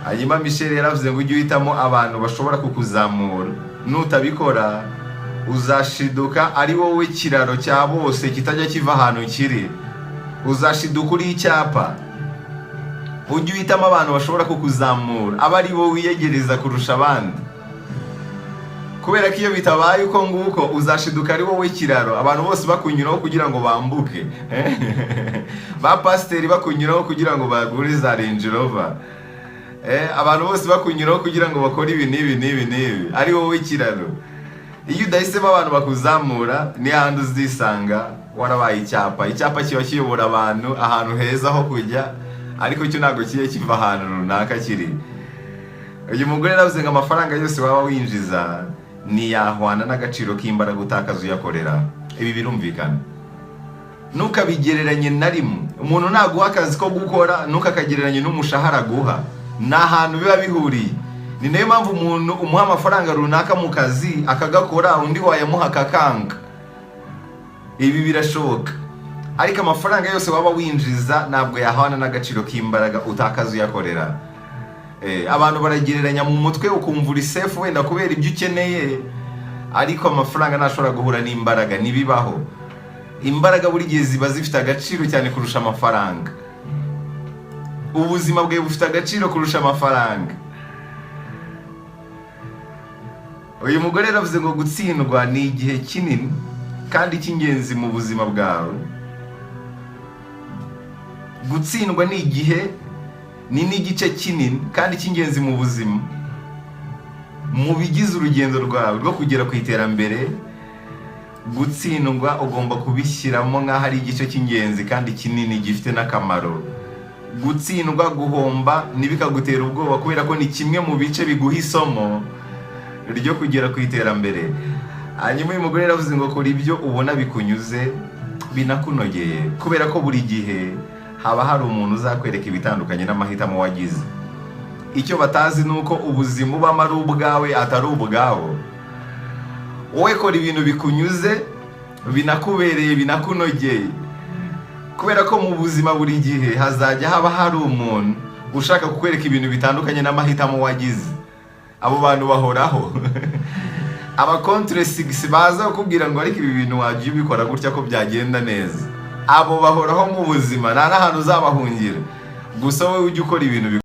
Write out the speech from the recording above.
hanyuma Michel yaravuze ngo ujye uhitamo abantu bashobora kukuzamura, nutabikora uzashiduka ari wowe kiraro cya bose kitajya kiva ahantu kiri, uzashiduka uri icyapa. Ujye uhitamo abantu bashobora kukuzamura, aba ari wowe wiyegereza kurusha abandi, kubera ko iyo bitabaye uko nguko uzashiduka ari wowe kiraro, abantu bose bakunyuraho kugira ngo bambuke ba pasiteri bakunyuraho kugira ngo bagure za Range Rover, abantu bose bakunyuraho kugira ngo bakore ibi n'ibi, ari wowe kiraro. Iyo udahisemo abantu bakuzamura ni handi uzisanga warabaye icyapa. Icyapa kiba kiyobora abantu ahantu heza ho kujya, ariko cyo ntabwo kiye kiva ahantu runaka kiri. Uyu mugore yaravuze ngo amafaranga yose waba winjiza ntiyahwana n'agaciro k'imbaraga utakaza uyakorera. Ibi birumvikana, ntukabigereranye na rimwe. Umuntu naguha akazi ko gukora ntukakagereranye n'umushahara guha, ni ahantu biba bihuriye. Ni nayo mpamvu umuntu umuha amafaranga runaka mu kazi akagakora, undi wayamuha akakanga. Ibi birashoboka, ariko amafaranga yose waba winjiza ntabwo yahwana n'agaciro k'imbaraga utakaza uyakorera. Abantu baragereranya mu mutwe ukumva uri safe wenda kubera ibyo ukeneye, ariko amafaranga ntashobora guhura n'imbaraga, ntibibaho. Imbaraga buri gihe ziba zifite agaciro cyane kurusha amafaranga. Ubuzima bwawe bufite agaciro kurusha amafaranga. Uyu mugore yaravuze ngo gutsindwa ni igihe kinini kandi cy'ingenzi mu buzima bwawe. Gutsindwa ni igihe n'igice kinini kandi cy'ingenzi mu buzima, mu bigize urugendo rwawe rwo kugera ku iterambere. Gutsindwa ugomba kubishyiramo nk'aho ari igice cy'ingenzi kandi kinini gifite n'akamaro. Gutsindwa, guhomba ntibikagutera ubwoba, kubera ko ni kimwe mu bice biguha isomo ryo kugera ku iterambere. Hanyuma uyu mugore yaravuze ngo kora ibyo ubona bikunyuze binakunogeye, kubera ko buri gihe haba hari umuntu uzakwereka ibitandukanye n'amahitamo wagize. Icyo batazi ni uko ubuzima ubamo ari ubwawe atari ubwabo. Wowe kora ibintu bikunyuze, binakubereye, binakunogeye, kubera ko mu buzima buri gihe hazajya haba hari umuntu ushaka kukwereka ibintu bitandukanye n'amahitamo wagize. Abo bantu bahoraho aba contre 6 baza kukubwira ngo ariko ibi bintu wagiye ubikora gutya ko byagenda neza. Abo bahoraho mu buzima, nta n'ahantu uzabahungira. Gusa wowe ujye ukora ibintu